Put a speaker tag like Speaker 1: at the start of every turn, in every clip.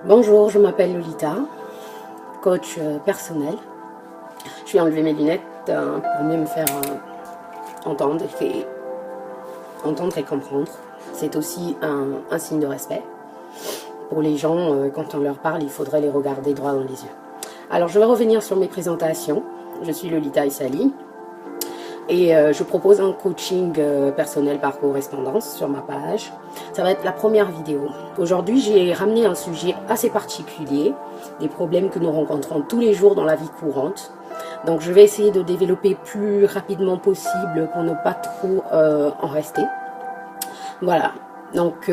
Speaker 1: Bonjour, je m'appelle Lolita, coach personnel. Je vais enlever mes lunettes pour mieux me faire entendre et comprendre. C'est aussi un signe de respect. Pour les gens, quand on leur parle, il faudrait les regarder droit dans les yeux. Alors, je vais revenir sur mes présentations. Je suis Lolita Issali et je propose un coaching personnel par correspondance sur ma page. Ça va être la première vidéo. Aujourd'hui, j'ai ramené un sujet assez particulier, des problèmes que nous rencontrons tous les jours dans la vie courante. Donc, je vais essayer de développer plus rapidement possible pour ne pas trop en rester. Voilà. Donc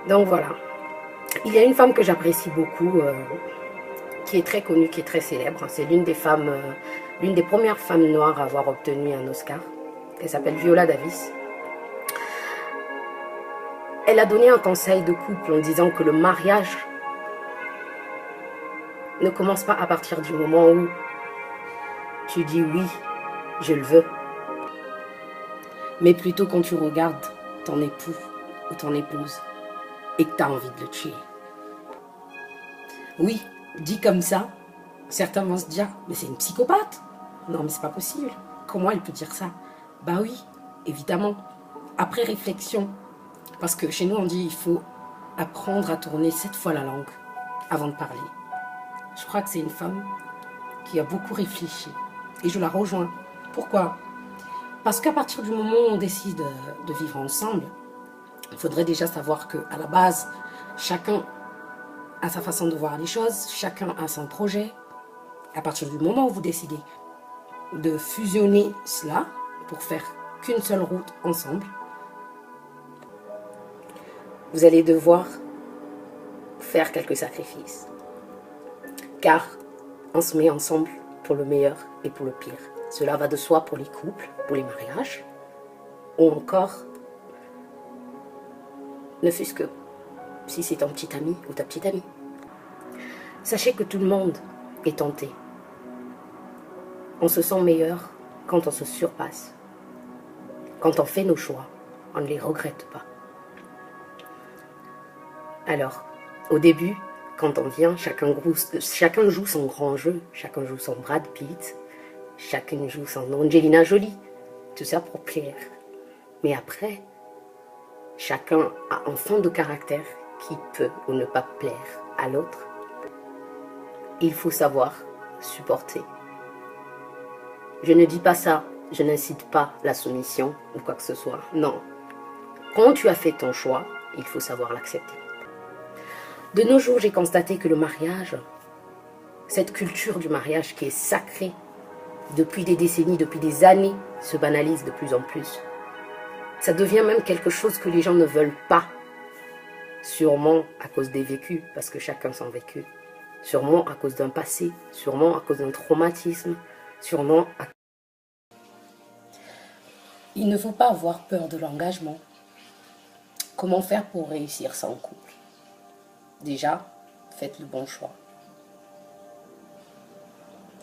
Speaker 1: voilà. Il y a une femme que j'apprécie beaucoup, qui est très connue, qui est très célèbre. C'est l'une des femmes, l'une des premières femmes noires à avoir obtenu un Oscar. Elle s'appelle Viola Davis. Elle a donné un conseil de couple en disant que le mariage ne commence pas à partir du moment où tu dis oui, je le veux, mais plutôt quand tu regardes ton époux ou ton épouse et que tu as envie de le tuer. Oui, dit comme ça, certains vont se dire, mais c'est une psychopathe. Non, mais c'est pas possible. Comment elle peut dire ça? Bah oui, évidemment. Après réflexion, parce que chez nous on dit il faut apprendre à tourner 7 fois la langue avant de parler. Je crois que c'est une femme qui a beaucoup réfléchi et je la rejoins. Pourquoi? Parce qu'à partir du moment où on décide de vivre ensemble, il faudrait déjà savoir qu'à la base, chacun a sa façon de voir les choses, chacun a son projet. À partir du moment où vous décidez de fusionner cela pour faire qu'une seule route ensemble, vous allez devoir faire quelques sacrifices. Car on se met ensemble pour le meilleur et pour le pire. Cela va de soi pour les couples, pour les mariages, ou encore, ne fût-ce que si c'est ton petit ami ou ta petite amie. Sachez que tout le monde est tenté. On se sent meilleur quand on se surpasse. Quand on fait nos choix, on ne les regrette pas. Alors, au début, quand on vient, chacun joue son grand jeu, chacun joue son Brad Pitt, chacun joue son Angelina Jolie, tout ça pour plaire. Mais après, chacun a un fond de caractère qui peut ou ne pas plaire à l'autre. Il faut savoir supporter. Je ne dis pas ça, je n'incite pas la soumission ou quoi que ce soit, non. Quand tu as fait ton choix, il faut savoir l'accepter. De nos jours, j'ai constaté que le mariage, cette culture du mariage qui est sacrée depuis des décennies, depuis des années, se banalise de plus en plus. Ça devient même quelque chose que les gens ne veulent pas. Sûrement à cause des vécus, parce que chacun son vécu. Sûrement à cause d'un passé, sûrement à cause d'un traumatisme, sûrement à... Il ne faut pas avoir peur de l'engagement. Comment faire pour réussir sans couple? Déjà, faites le bon choix.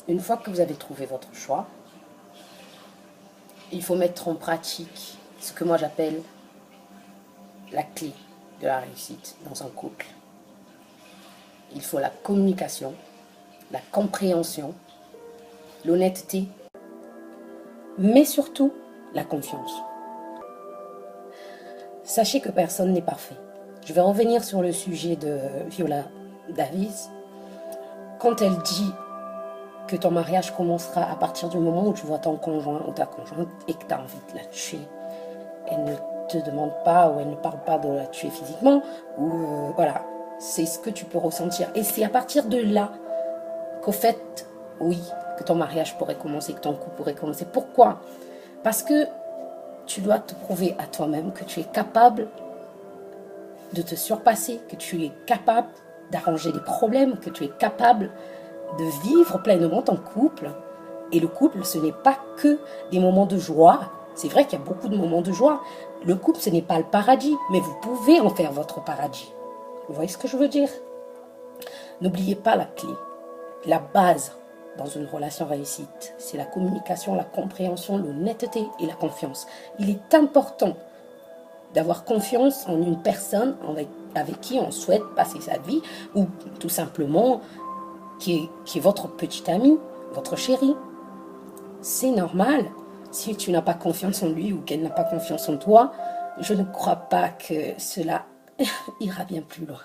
Speaker 1: Une fois que vous avez trouvé votre choix, il faut mettre en pratique ce que moi j'appelle la clé de la réussite dans un couple. Il faut la communication, la compréhension, l'honnêteté, mais surtout la confiance. Sachez que personne n'est parfait. Je vais revenir sur le sujet de Viola Davis. Quand elle dit que ton mariage commencera à partir du moment où tu vois ton conjoint ou ta conjointe et que tu as envie de la tuer, elle ne te demande pas ou elle ne parle pas de la tuer physiquement, ou voilà, c'est ce que tu peux ressentir. Et c'est à partir de là qu'au fait, oui, que ton mariage pourrait commencer, que ton couple pourrait commencer. Pourquoi? Parce que tu dois te prouver à toi-même que tu es capable de te surpasser, que tu es capable d'arranger les problèmes, que tu es capable de vivre pleinement ton couple. Et le couple, ce n'est pas que des moments de joie. C'est vrai qu'il y a beaucoup de moments de joie. Le couple, ce n'est pas le paradis, mais vous pouvez en faire votre paradis. Vous voyez ce que je veux dire? N'oubliez pas la clé, la base dans une relation réussite. C'est la communication, la compréhension, l'honnêteté et la confiance. Il est important d'avoir confiance en une personne avec qui on souhaite passer sa vie, ou tout simplement qui est votre petite amie, votre chérie. C'est normal. Si tu n'as pas confiance en lui ou qu'elle n'a pas confiance en toi, je ne crois pas que cela ira bien plus loin.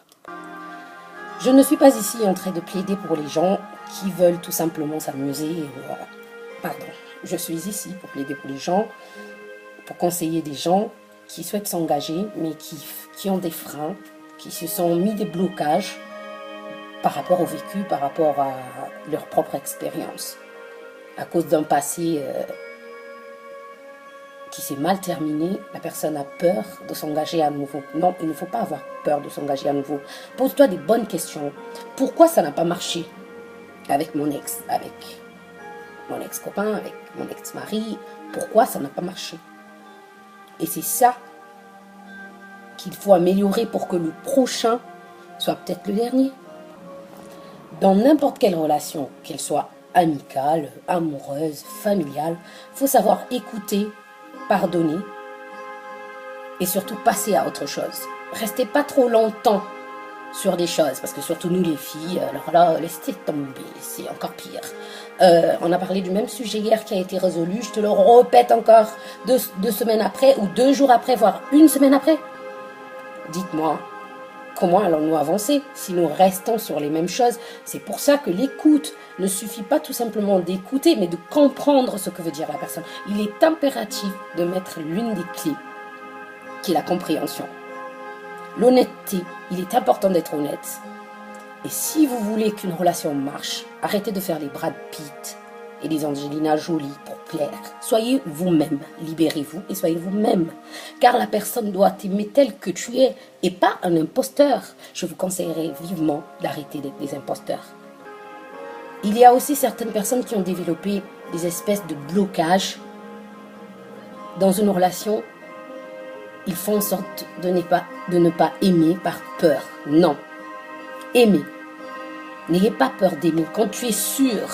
Speaker 1: Je ne suis pas ici en train de plaider pour les gens qui veulent tout simplement s'amuser. Pardon. Je suis ici pour plaider pour les gens, pour conseiller des gens qui souhaitent s'engager, mais qui ont des freins, qui se sont mis des blocages par rapport au vécu, par rapport à leur propre expérience. À cause d'un passé qui s'est mal terminé, la personne a peur de s'engager à nouveau. Non, il ne faut pas avoir peur de s'engager à nouveau. Pose-toi des bonnes questions. Pourquoi ça n'a pas marché avec mon ex-copain, avec mon ex-mari? Pourquoi ça n'a pas marché? Et c'est ça qu'il faut améliorer pour que le prochain soit peut-être le dernier. Dans n'importe quelle relation, qu'elle soit amicale, amoureuse, familiale, il faut savoir écouter, pardonner et surtout passer à autre chose. Restez pas trop longtemps sur des choses, parce que surtout nous les filles, alors là, laissez tomber, c'est encore pire. On a parlé du même sujet hier qui a été résolu, je te le répète encore, deux semaines après, ou 2 jours après, voire 1 semaine après. Dites-moi, comment allons-nous avancer si nous restons sur les mêmes choses? C'est pour ça que l'écoute ne suffit pas tout simplement d'écouter, mais de comprendre ce que veut dire la personne. Il est impératif de mettre l'une des clés, qui est la compréhension. L'honnêteté, il est important d'être honnête. Et si vous voulez qu'une relation marche, arrêtez de faire les Brad Pitt et les Angelina Jolie pour plaire. Soyez vous-même, libérez-vous et soyez vous-même. Car la personne doit t'aimer tel que tu es et pas un imposteur. Je vous conseillerais vivement d'arrêter d'être des imposteurs. Il y a aussi certaines personnes qui ont développé des espèces de blocages dans une relation. Ils font en sorte de ne pas aimer par peur. Non. Aimez. N'ayez pas peur d'aimer. Quand tu es sûr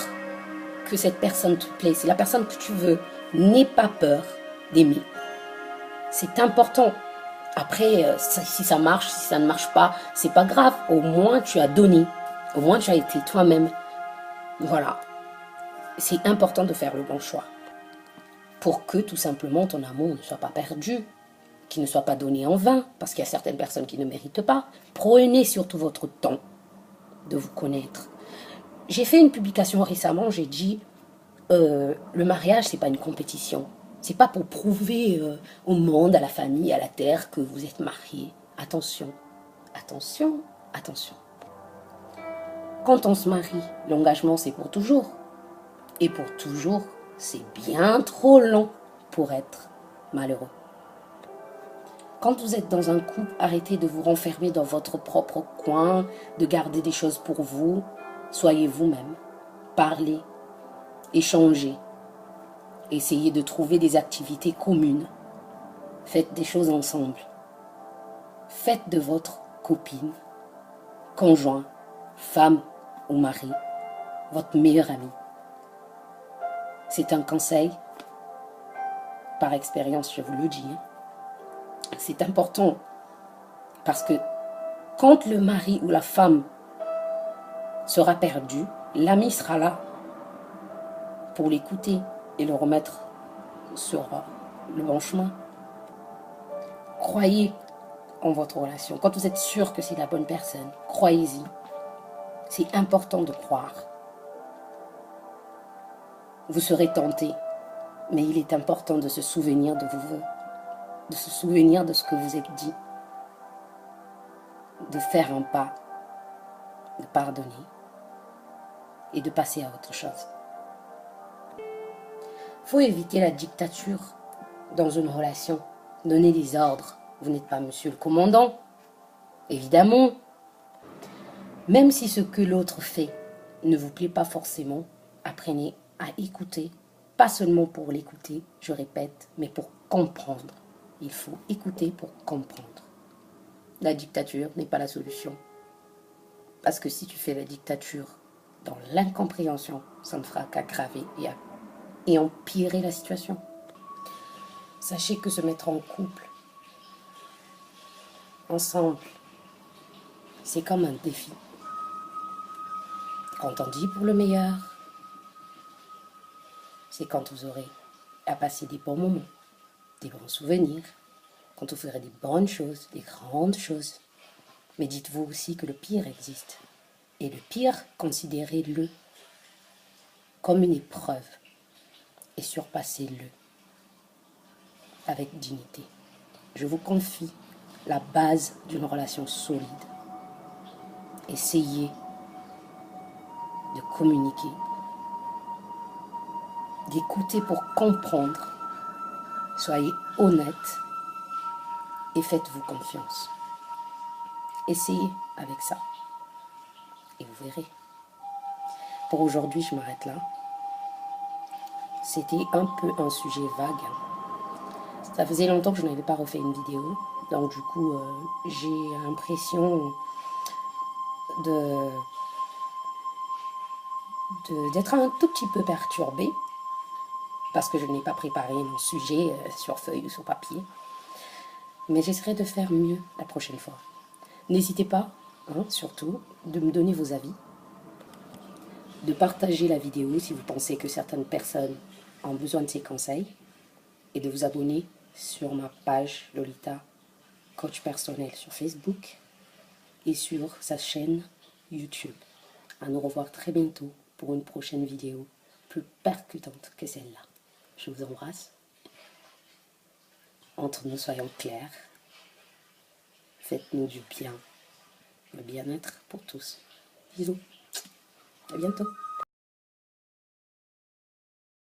Speaker 1: que cette personne te plaît, c'est la personne que tu veux, n'aie pas peur d'aimer. C'est important. Après, si ça marche, si ça ne marche pas, c'est pas grave. Au moins, tu as donné. Au moins, tu as été toi-même. Voilà. C'est important de faire le bon choix. Pour que, tout simplement, ton amour ne soit pas perdu, qu'il ne soit pas donné en vain, parce qu'il y a certaines personnes qui ne méritent pas. Prenez surtout votre temps de vous connaître. J'ai fait une publication récemment, j'ai dit le mariage, c'est pas une compétition. C'est pas pour prouver au monde, à la famille, à la terre que vous êtes mariés. Attention, attention, attention. Quand on se marie, l'engagement c'est pour toujours. Et pour toujours, c'est bien trop long pour être malheureux. Quand vous êtes dans un couple, arrêtez de vous renfermer dans votre propre coin, de garder des choses pour vous. Soyez vous-même. Parlez, échangez. Essayez de trouver des activités communes. Faites des choses ensemble. Faites de votre copine, conjoint, femme ou mari, votre meilleur ami. C'est un conseil. Par expérience, je vous le dis. C'est important parce que quand le mari ou la femme sera perdu, l'ami sera là pour l'écouter et le remettre sur le bon chemin. Croyez en votre relation. Quand vous êtes sûr que c'est la bonne personne, croyez-y. C'est important de croire. Vous serez tenté, mais il est important de se souvenir de vos vœux, de se souvenir de ce que vous êtes dit, de faire un pas, de pardonner et de passer à autre chose. Il faut éviter la dictature dans une relation. Donnez des ordres. Vous n'êtes pas monsieur le commandant, évidemment. Même si ce que l'autre fait ne vous plaît pas forcément, apprenez à écouter, pas seulement pour l'écouter, je répète, mais pour comprendre. Il faut écouter pour comprendre. La dictature n'est pas la solution. Parce que si tu fais la dictature dans l'incompréhension, ça ne fera qu'aggraver et empirer la situation. Sachez que se mettre en couple ensemble, c'est comme un défi. Quand on dit pour le meilleur, c'est quand vous aurez à passer des bons moments, des bons souvenirs, quand vous ferez des bonnes choses, des grandes choses. Mais dites-vous aussi que le pire existe. Et le pire, considérez-le comme une épreuve et surpassez-le avec dignité. Je vous confie la base d'une relation solide. Essayez de communiquer, d'écouter pour comprendre. Soyez honnête et faites-vous confiance. Essayez avec ça et vous verrez. Pour aujourd'hui, je m'arrête là. C'était un peu un sujet vague. Ça faisait longtemps que je n'avais pas refait une vidéo. Donc du coup, j'ai l'impression d'être un tout petit peu perturbée. Parce que je n'ai pas préparé mon sujet sur feuille ou sur papier. Mais j'essaierai de faire mieux la prochaine fois. N'hésitez pas, surtout, de me donner vos avis. De partager la vidéo si vous pensez que certaines personnes ont besoin de ces conseils. Et de vous abonner sur ma page Lolita Coach Personnel sur Facebook et sur sa chaîne YouTube. À nous revoir très bientôt pour une prochaine vidéo plus percutante que celle-là. Je vous embrasse. Entre nous, soyons clairs. Faites-nous du bien. Le bien-être pour tous. Bisous. À bientôt.